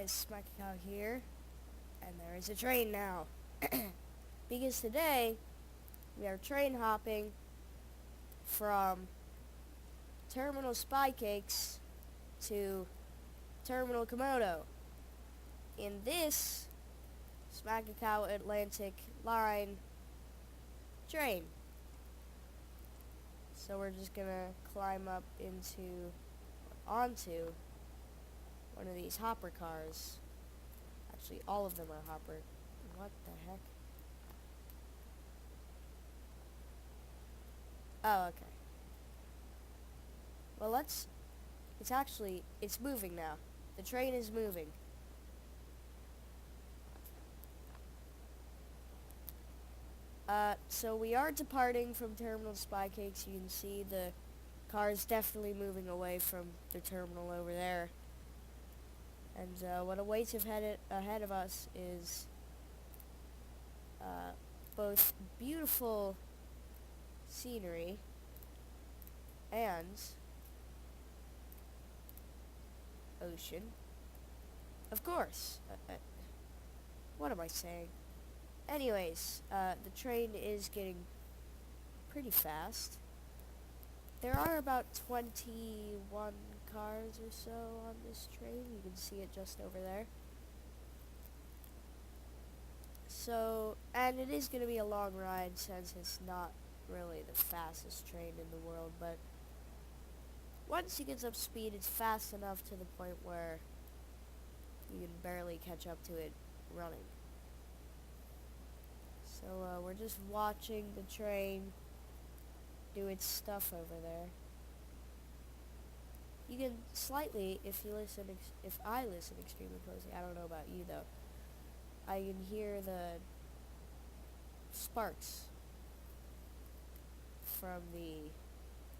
guys, Smacky here, and there is a train now. Because today, we are train hopping from Terminal Spy Cakes to Terminal Komodo. In this Smacky Atlantic line train. So we're just gonna climb up onto one of these hopper cars. Actually, all of them are hopper. What the heck? Oh, okay. Well, it's moving now. The train is moving. So we are departing from Terminal Spy Cakes. You can see the car's definitely moving away from the terminal over there. And what awaits ahead of us is both beautiful scenery and ocean. Of course. What am I saying? Anyways, the train is getting pretty fast. There are about 21 cars or so on this train. You can see it just over there. So, and it is going to be a long ride since it's not really the fastest train in the world, but once it gets up speed, it's fast enough to the point where you can barely catch up to it running. So, we're just watching the train do its stuff over there. You can slightly, if I listen extremely closely, I don't know about you though, I can hear the sparks from the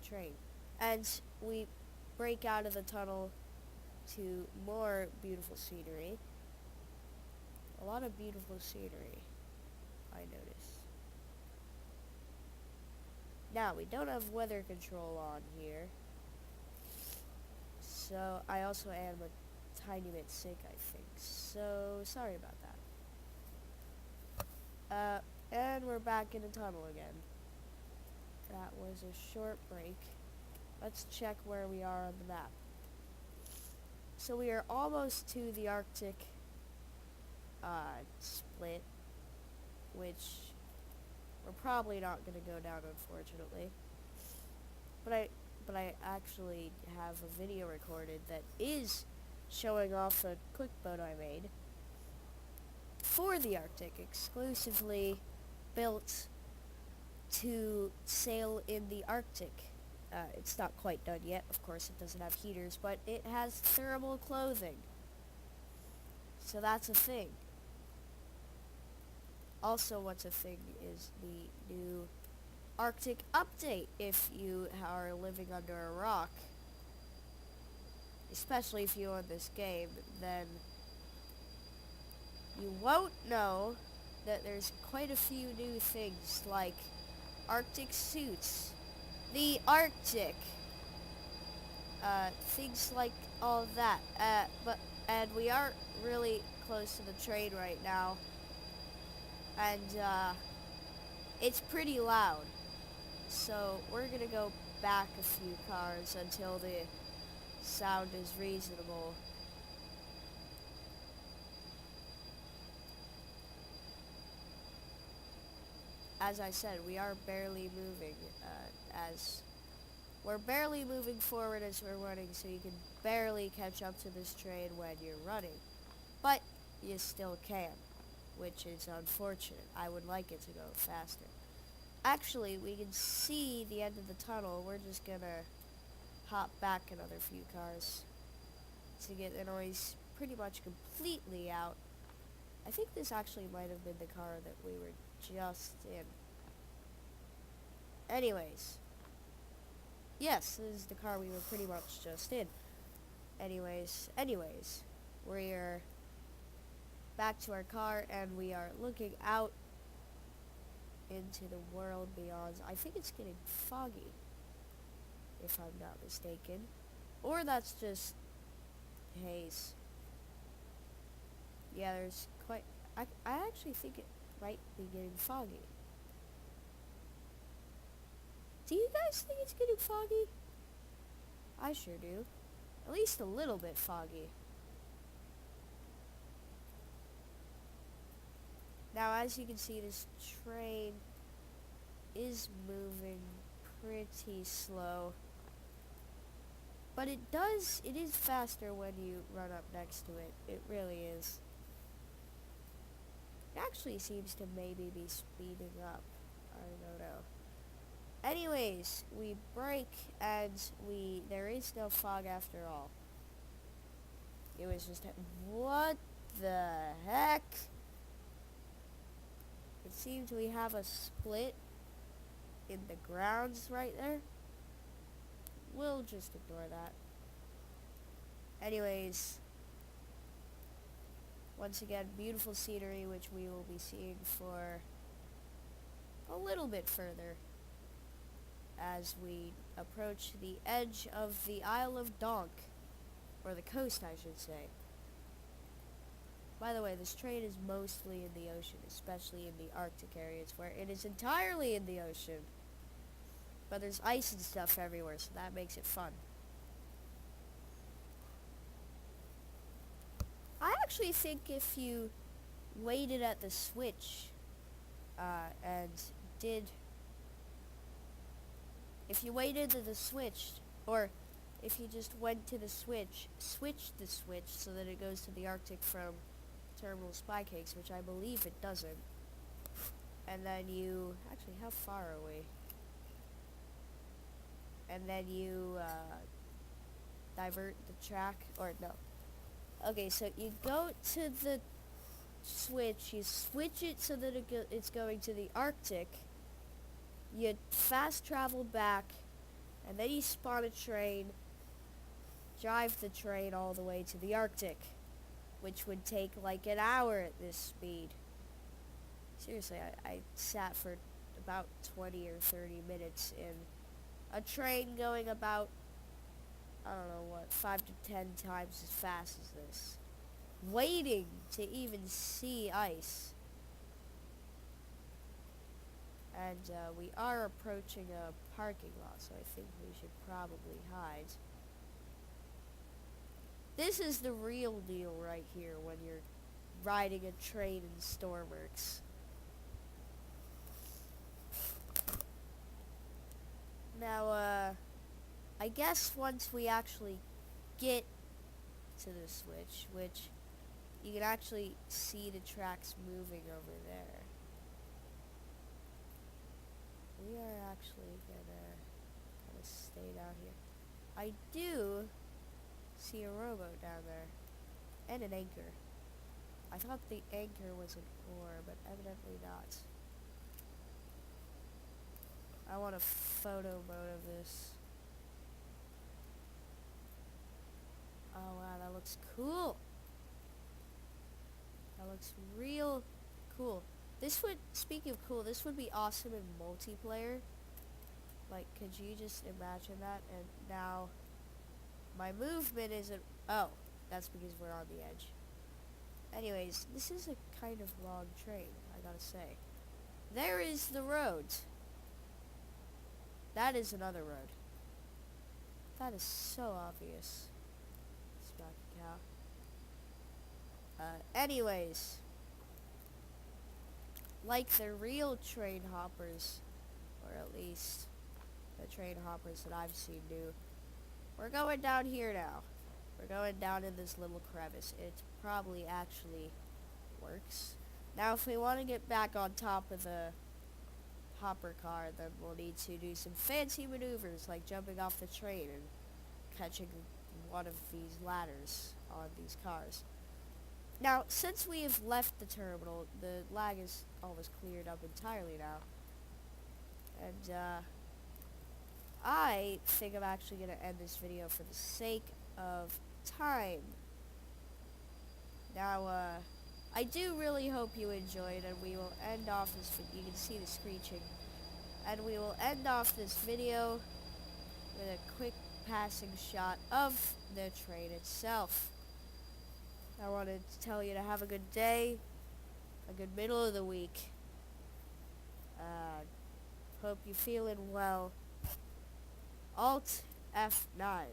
train. And we break out of the tunnel to more beautiful scenery. A lot of beautiful scenery, I notice. Now, we don't have weather control on here. So, I also am a tiny bit sick, I think. So, sorry about that. And we're back in the tunnel again. That was a short break. Let's check where we are on the map. So, we are almost to the Arctic split, which we're probably not going to go down, unfortunately. But I actually have a video recorded that is showing off a quick boat I made for the Arctic, exclusively built to sail in the Arctic. It's not quite done yet, of course it doesn't have heaters, but it has thermal clothing. So that's a thing. Also, what's a thing is the new Arctic update. If you are living under a rock, especially if you own this game, then you won't know that there's quite a few new things like Arctic suits, the Arctic, things like all that. And we are really close to the train right now, and it's pretty loud. So we're gonna go back a few cars until the sound is reasonable. As I said, we are barely moving, as we're barely moving forward as we're running, so you can barely catch up to this train when you're running. But you still can, which is unfortunate. I would like it to go faster. Actually, we can see the end of the tunnel. We're just gonna hop back another few cars to get the noise pretty much completely out. I think this actually might have been the car that we were just in. Anyways. Yes, this is the car we were pretty much just in. Anyways, we're back to our car and we are looking out into the world beyond. I think it's getting foggy, if I'm not mistaken. Or that's just haze. Yeah, there's quite... I actually think it might be getting foggy. Do you guys think it's getting foggy? I sure do. At least a little bit foggy. Now, as you can see, this train is moving pretty slow. But it is faster when you run up next to it. It really is. It actually seems to maybe be speeding up. I don't know. Anyways, we brake and there is no fog after all. It was just, what the heck? It seems we have a split in the grounds right there. We'll just ignore that. Anyways, once again, beautiful scenery, which we will be seeing for a little bit further as we approach the edge of the Isle of Donk, or the coast, I should say. By the way, this train is mostly in the ocean, especially in the Arctic areas, where it is entirely in the ocean. But there's ice and stuff everywhere, so that makes it fun. I actually think if you waited at the switch, if you waited at the switch, or if you just went to the switched the switch so that it goes to the Arctic from Terminal Spy Cakes, which I believe it doesn't. And then you, actually, how far are we? And then you, divert the track, or no. Okay, so you go to the switch, you switch it so that it's going to the Arctic, you fast travel back, and then you spawn a train, drive the train all the way to the Arctic, which would take like an hour at this speed. Seriously, I sat for about 20 or 30 minutes in a train going about, I don't know what, 5 to 10 times as fast as this, waiting to even see ice. And we are approaching a parking lot, so I think we should probably hide. This is the real deal right here when you're riding a train in STORMWORKS. Now, I guess once we actually get to the switch, which you can actually see the tracks moving over there. We are actually gonna stay down here. I do see a rowboat down there, and an anchor. I thought the anchor was an oar, but evidently not. I want a photo mode of this. Oh wow, that looks cool. That looks real cool. This would, speaking of cool, this would be awesome in multiplayer. Like, could you just imagine that? And now, my movement isn't, oh, that's because we're on the edge. Anyways, this is a kind of long train, I gotta say. There is the road. That is another road. That is so obvious. Smack a cow. Anyways, like the real train hoppers, or at least the train hoppers that I've seen do, we're going down here now. We're going down in this little crevice. It probably actually works. Now, if we want to get back on top of the hopper car, then we'll need to do some fancy maneuvers, like jumping off the train and catching one of these ladders on these cars. Now, since we have left the terminal, the lag is almost cleared up entirely now. And, I think I'm actually going to end this video for the sake of time. Now, I do really hope you enjoyed, and we will end off this video. You can see the screeching. And we will end off this video with a quick passing shot of the train itself. I wanted to tell you to have a good day, a good middle of the week. Hope you're feeling well. Alt F9.